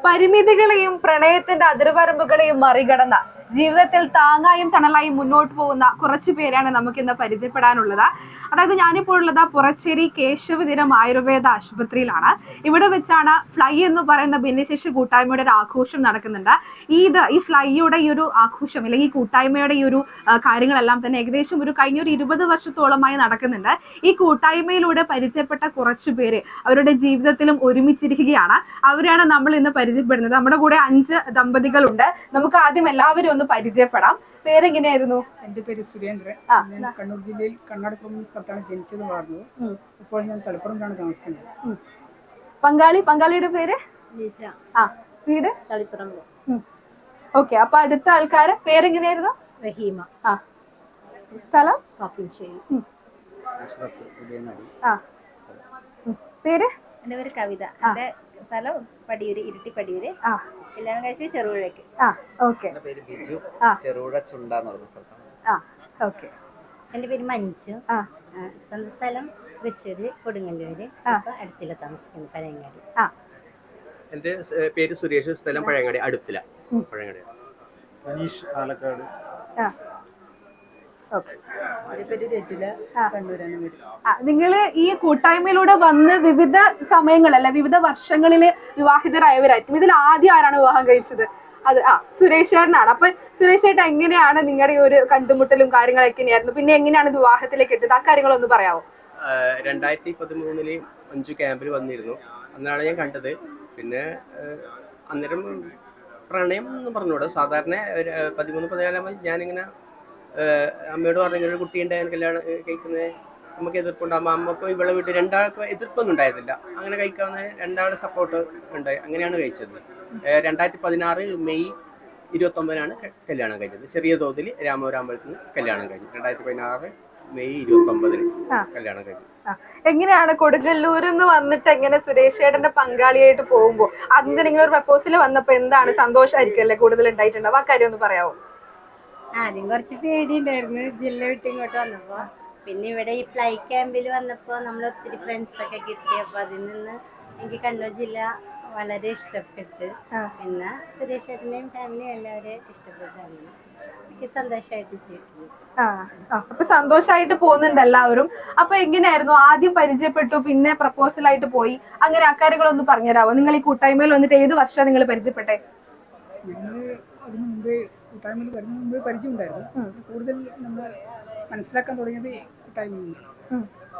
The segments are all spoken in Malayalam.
പരിമിതികളെയും പ്രണയത്തിന്റെ അതിർവരമ്പുകളെയും മറികടന്ന ജീവിതത്തിൽ താങ്ങായും തണലായും മുന്നോട്ട് പോകുന്ന കുറച്ചു പേരാണ് നമുക്ക് ഇന്ന് പരിചയപ്പെടാനുള്ളത്. അതായത് ഞാനിപ്പോൾ ഉള്ളത് പുറച്ചേരി കേശവദിനം ആയുർവേദ ആശുപത്രിയിലാണ്. ഇവിടെ വെച്ചാണ് ഫ്ലൈ എന്ന് പറയുന്ന ഭിന്നശേഷി കൂട്ടായ്മയുടെ ഒരു ആഘോഷം നടക്കുന്നുണ്ട്. ഈ ഫ്ലൈയുടെ ഈ ഒരു ആഘോഷം അല്ലെങ്കിൽ ഈ കൂട്ടായ്മയുടെ ഈ ഒരു കാര്യങ്ങളെല്ലാം തന്നെ ഏകദേശം കഴിഞ്ഞ ഒരു 20 വർഷത്തോളമായി നടക്കുന്നുണ്ട്. ഈ കൂട്ടായ്മയിലൂടെ പരിചയപ്പെട്ട കുറച്ചു പേര് അവരുടെ ജീവിതത്തിലും ഒരുമിച്ചിരിക്കുകയാണ്. അവരാണ് നമ്മൾ ഇന്ന് പരിചയപ്പെടുന്നത്. നമ്മുടെ കൂടെ 5 ദമ്പതികളുണ്ട്. നമുക്ക് ആദ്യം എല്ലാവരും ഒന്ന് പരിചയപ്പെടാം. പേരെങ്ങനെയായിരുന്നു? എന്റെ പേര് സുരേന്ദ്രൻ. ഞാൻ കണ്ണൂർ ജില്ലയിൽ കണ്ണാടിപ്പുറം സ്ഥലത്താണ് ജനിച്ചത് വളർന്നത്. ഇപ്പോൾ ഞാൻ തളിപ്പുറത്താണ് താമസിക്കുന്നത്. പങ്കാളിയുടെ പേര്? വീട് തളിപ്പുറം. ഓക്കെ. അപ്പൊ അടുത്ത ആൾക്കാരെ പേരെങ്ങനെയായിരുന്നു? റഹീമ. സ്ഥലം? പാപ്പിൻശ്ശേരി. പേര്? എന്റെ പേര് കവിത. എന്റെ സ്ഥലം പടിയൂര്, ഇരുട്ടി പടിയൂര്. കല്യാണം കഴിച്ച് ചെറുപുഴയ്ക്ക്. എന്റെ പേര് മഞ്ജു. സ്വന്തം സ്ഥലം തൃശ്ശൂര് കൊടുങ്ങല്ലൂര്. അടുത്തില്ല താമസിക്കുന്നത്, പഴയങ്ങാടി. എന്റെ പേര് സുരേഷ്, സ്ഥലം പഴയങ്ങാടി, അടുത്തില്ല പഴയങ്ങാടി. മനീഷ്, പാലക്കാട്. നിങ്ങള് ഈ കൂട്ടായ്മയിലൂടെ വന്ന് വിവിധ സമയങ്ങളല്ല വിവിധ വർഷങ്ങളില് വിവാഹിതരായവരായിരിക്കും. ഇതിൽ ആദ്യം ആരാണ് വിവാഹം കഴിച്ചത്? അത് സുരേഷ് ചേട്ടനാണ്. അപ്പൊ സുരേഷ് ചേട്ടൻ എങ്ങനെയാണ് നിങ്ങളുടെ ഈ ഒരു കണ്ടുമുട്ടലും കാര്യങ്ങളൊക്കെ എങ്ങനെയായിരുന്നു? പിന്നെ എങ്ങനെയാണ് വിവാഹത്തിലേക്ക് എത്തിയത്? ആ കാര്യങ്ങളൊന്ന് പറയാമോ? 2013 മഞ്ജു ക്യാമ്പിൽ വന്നിരുന്നു. അന്നാണ് ഞാൻ കണ്ടത്. പിന്നെ അന്നേരം പ്രണയം എന്ന് പറഞ്ഞൂടെ, സാധാരണ 13-14 ഞാനിങ്ങനെ അമ്മയോട് പറഞ്ഞു ഇങ്ങനെ ഒരു കുട്ടിയുണ്ട്, കല്യാണം കഴിക്കുന്നത് നമുക്ക് എതിർപ്പുണ്ടാകുമ്പോൾ അമ്മക്കും ഇവളെ വീട്ടിൽ രണ്ടാൾക്കും എതിർപ്പൊന്നും ഉണ്ടായിരുന്നില്ല. അങ്ങനെ കഴിക്കാവുന്ന രണ്ടാളുടെ സപ്പോർട്ട് ഉണ്ടായി. അങ്ങനെയാണ് കഴിച്ചത്. 2016 മെയ് 29 കല്യാണം കഴിഞ്ഞത്. ചെറിയ തോതിൽ രാമപുരാമ്പലത്തിൽ നിന്ന് കല്യാണം കഴിഞ്ഞു. 2016 മെയ് 29 കല്യാണം കഴിഞ്ഞു. എങ്ങനെയാണ് കൊടുങ്ങല്ലൂരിൽ നിന്ന് വന്നിട്ട് എങ്ങനെ സുരേഷ് ചേട്ടന്റെ പങ്കാളിയായിട്ട് പോകുമ്പോ അതിന്റെ നിങ്ങൾ ഒരു പ്രപ്പോസൽ വന്നപ്പോ എന്താണ് സന്തോഷമായിരിക്കും അല്ലേ കൂടുതൽ ഉണ്ടായിട്ടുണ്ടാവും? ആ കാര്യം ഒന്ന് പറയാമോ? ആദ്യം കുറച്ച് പേടിയുണ്ടായിരുന്നു ജില്ല വിട്ട് ഇങ്ങോട്ട് വന്നപ്പോ. പിന്നെ ഇവിടെ ഈ ഫ്ലൈ ക്യാമ്പിൽ വന്നപ്പോ നമ്മൾ ഒത്തിരി ഫ്രണ്ട്സ് ഒക്കെ കിട്ടി. അപ്പൊ അതിൽ നിന്ന് എനിക്ക് കണ്ണൂർ ജില്ല വളരെ ഇഷ്ടപ്പെട്ട്. പിന്നെ സുരേഷ് ചേട്ടനെയും ഫാമിലിയും എല്ലാവരെയും ഇഷ്ടപ്പെട്ടാണ്. എനിക്ക് സന്തോഷമായിട്ട് ചെയ്തു. അപ്പൊ സന്തോഷമായിട്ട് പോകുന്നുണ്ട് എല്ലാവരും. അപ്പൊ എങ്ങനെയായിരുന്നു ആദ്യം പരിചയപ്പെട്ടു, പിന്നെ പ്രപ്പോസൽ ആയിട്ട് പോയി, അങ്ങനെ അക്കാര്യങ്ങളൊന്ന് പറഞ്ഞുതരാമോ? നിങ്ങൾ ഈ കൂട്ടായ്മയിൽ വന്നിട്ട് ഏത് വർഷമാണ് നിങ്ങൾ പരിചയപ്പെട്ടെ? അതിനു മുമ്പേ കൂട്ടായ്മയിൽ വരുന്ന മുമ്പേ പരിചയമുണ്ടായിരുന്നു. കൂടുതൽ നമ്മൾ മനസ്സിലാക്കാൻ തുടങ്ങിയത് കൂട്ടായ്മയിൽ.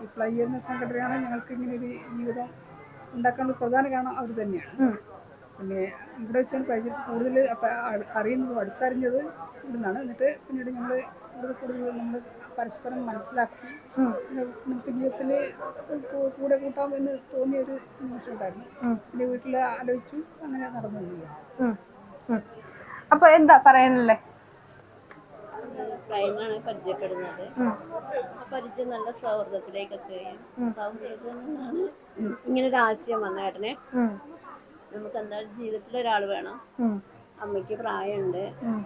ഈ ഫ്ലൈ എന്ന സംഘടനയാണ് ഞങ്ങൾക്ക് ഇങ്ങനെ ഒരു ജീവിതം ഉണ്ടാക്കാനുള്ള പ്രധാന കാരണം അവർ തന്നെയാണ്. പിന്നെ ഇവിടെ വെച്ചാണ് പരിചയം കൂടുതൽ അറിയുന്നതും അടുത്തറിഞ്ഞത് ഇവിടുന്നാണ്. എന്നിട്ട് പിന്നീട് ഞങ്ങൾ കൂടുതൽ നമ്മൾ പരസ്പരം മനസ്സിലാക്കി നമുക്ക് ജീവിതത്തിൽ കൂടെ കൂട്ടാമെന്ന് തോന്നിയൊരു നിമിഷം ഉണ്ടായിരുന്നു. പിന്നെ വീട്ടിൽ ആലോചിച്ചു, അങ്ങനെ നടന്നു. അപ്പൊ എന്താ പറയാനുള്ളേ? ഫ്ലൈനാണ് പരിചയപ്പെടുന്നത്. പരിചയം നല്ല സൗഹൃദത്തിലേക്ക് എത്തുകയും സൗഹൃദമാണ് ഇങ്ങനൊരു ആശയം വന്ന ഏട്ടനെ. നമുക്ക് എന്തായാലും ജീവിതത്തിൽ ഒരാൾ വേണം. അമ്മയ്ക്ക് പ്രായമുണ്ട്,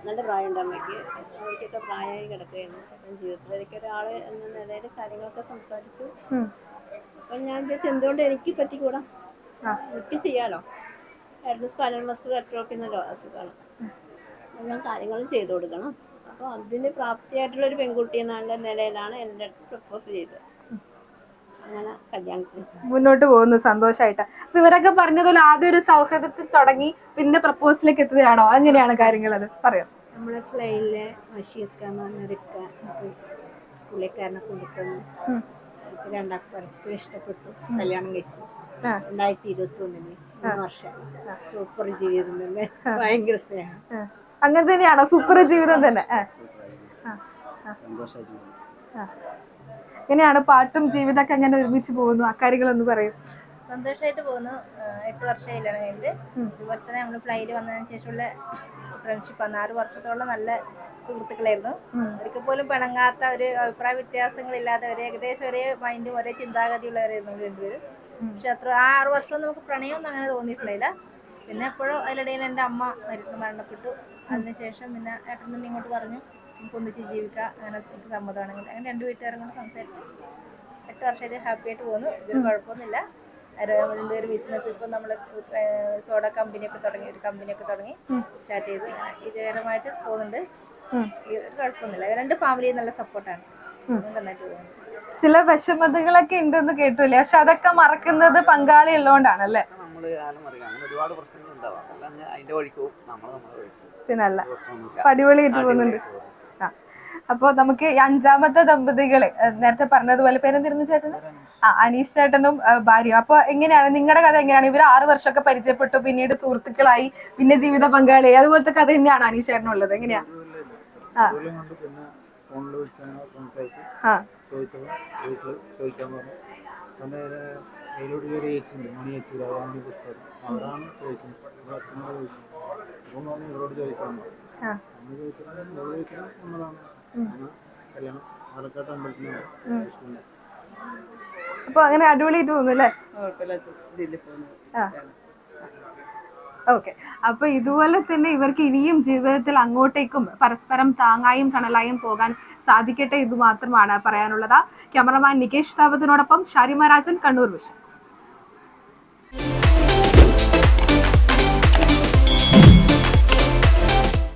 നല്ല പ്രായമുണ്ട് അമ്മയ്ക്ക്. അവർക്കൊക്കെ പ്രായമായി കിടക്കുകയായിരുന്നു. അപ്പം ജീവിതത്തിലേക്ക് ഒരാൾ എന്ന നിലയിൽ കാര്യങ്ങളൊക്കെ സംസാരിച്ചു. അപ്പം ഞാൻ വിചാരിച്ചു എന്തുകൊണ്ട് എനിക്ക് പറ്റിക്കൂടാ, എനിക്ക് ചെയ്യാലോ. ഏട്ടന് സ്പൈനൽ മസ്കുലർ അട്രോഫി എന്നല്ലോ അസുഖമാണ്. ഞാൻ കാര്യങ്ങളും ചെയ്തു കൊടുക്കണം. അപ്പോൾ അതിന് പ്രാപ്തിയായിട്ടുള്ളൊരു പെൺകുട്ടി എന്നുള്ള നിലയിലാണ് എൻ്റെ അടുത്ത് പ്രപ്പോസ് ചെയ്തത്. അങ്ങനെ കല്യാണത്തിന് മുന്നോട്ട് പോകുന്നു സന്തോഷമായിട്ട്. അപ്പൊ ഇവരൊക്കെ പറഞ്ഞതുപോലെ ആദ്യം ഒരു സൗഹൃദത്തിൽ തുടങ്ങി പിന്നെ പ്രപ്പോസലിലേക്ക് എത്തുകയാണോ? അങ്ങനെയാണ് കാര്യങ്ങൾ, അത് പറയാം. നമ്മളെ ഫ്ലൈനിലെ ബഷീർക്കാന്നൊരിക്ക പുള്ളിക്കാരനെ കൊണ്ടുത്തന്നു. രണ്ടാൾക്ക് പരസ്പരം ഇഷ്ടപ്പെട്ടു, കല്യാണം കഴിച്ചു. 2021 3 വർഷം സൂപ്പർ ജീവിതം തന്നെ, ഭയങ്കര സ്നേഹം. അങ്ങനെ തന്നെയാണോ? സൂപ്പർ ജീവിതം തന്നെ. എങ്ങനെയാണ് പാട്ടും ജീവിതമൊക്കെ എങ്ങനെ ഒരുമിച്ച് പോകുന്നു? അക്കാര്യങ്ങളൊന്ന് പറയും. സന്തോഷമായിട്ട് പോകുന്നു. 8 വർഷം കല്യാണം കഴിഞ്ഞിട്ട്. അതുപോലെ തന്നെ നമ്മൾ ഫ്ലൈയിൽ വന്നതിന് ശേഷമുള്ള ഫ്രണ്ട്ഷിപ്പ് 6 വർഷത്തോളം നല്ല സുഹൃത്തുക്കളായിരുന്നു. ഒരിക്കൽ പോലും പിണങ്ങാത്ത, ഒരു അഭിപ്രായ വ്യത്യാസങ്ങളില്ലാതെ ഏകദേശം ഒരേ മൈൻഡും ഒരേ ചിന്താഗതിയുള്ളവരായിരുന്നു രണ്ടുപേരും. പക്ഷെ അത്ര 6 വർഷം നമുക്ക് പ്രണയമൊന്നും അങ്ങനെ തോന്നിയിട്ടില്ല. പിന്നെ എപ്പോഴും അതിനിടയിൽ എൻ്റെ അമ്മ മരണപ്പെട്ടു. അതിനുശേഷം പിന്നെ ഏട്ടൻ തന്നെ ഇങ്ങോട്ട് പറഞ്ഞു നമുക്ക് ഒന്നിച്ച് ജീവിക്കാം, അങ്ങനെ എനിക്ക് സമ്മതമാണെങ്കിൽ. അങ്ങനെ 2 വീട്ടുകാരും കൊണ്ട് സംസാരിച്ച് 8 വർഷമായിട്ട് ഹാപ്പി ആയിട്ട് പോകുന്നു. ഇതൊരു കുഴപ്പമൊന്നുമില്ല. ഒരു ബിസിനസ് ഇപ്പൊ നമ്മള് സോഡ കമ്പനിയൊക്കെ തുടങ്ങി, ഒരു കമ്പനിയൊക്കെ തുടങ്ങി സ്റ്റാർട്ട് ചെയ്ത് വിജയകരമായിട്ട് പോകുന്നുണ്ട്. കുഴപ്പമൊന്നുമില്ല. 2 ഫാമിലിയും നല്ല സപ്പോർട്ടാണ്. നന്നായിട്ട് പോകുന്നു. ചില വിഷമതകളൊക്കെ ഉണ്ടെന്ന് കേട്ടില്ലേ, പക്ഷെ അതൊക്കെ മറക്കുന്നത് പങ്കാളി ഉള്ളതുകൊണ്ടാണല്ലേ? ഒരുപാട് പ്രശ്നങ്ങൾ ഉണ്ടാവാം, അതിന്റെ വഴിക്കോ നമ്മളെ പിന്നല്ല അടിപൊളിയായിട്ട് പോകുന്നുണ്ട്. ആ, അപ്പൊ നമുക്ക് ഈ 5ാമത്തെ ദമ്പതികള് നേരത്തെ പറഞ്ഞതുപോലെ പേരെന്തിരുന്നു ചേട്ടന്? അനീഷ് ചേട്ടനും ഭാര്യയും. അപ്പൊ എങ്ങനെയാണ് നിങ്ങളുടെ കഥ? എങ്ങനെയാണ് ഇവർ 6 വർഷമൊക്കെ പരിചയപ്പെട്ടു, പിന്നീട് സുഹൃത്തുക്കളായി, പിന്നെ ജീവിത പങ്കാളിയായി, അതുപോലത്തെ കഥ തന്നെയാണ് അനീഷ് ചേട്ടനുള്ളത്? എങ്ങനെയാ? അപ്പൊ അങ്ങനെ അടിപൊളിയായിട്ട് പോകുന്നു അല്ലേ? ഓക്കെ. അപ്പൊ ഇതുപോലെ തന്നെ ഇവർക്ക് ഇനിയും ജീവിതത്തിൽ അങ്ങോട്ടേക്കും പരസ്പരം താങ്ങായും തണലായും പോകാൻ സാധിക്കട്ടെ, ഇത് മാത്രമാണ് പറയാനുള്ളത്. ക്യാമറമാൻ നികേഷ് താവത്തിനോടൊപ്പം ഷാരിമ രാജൻ, കണ്ണൂർ വിഷൻ.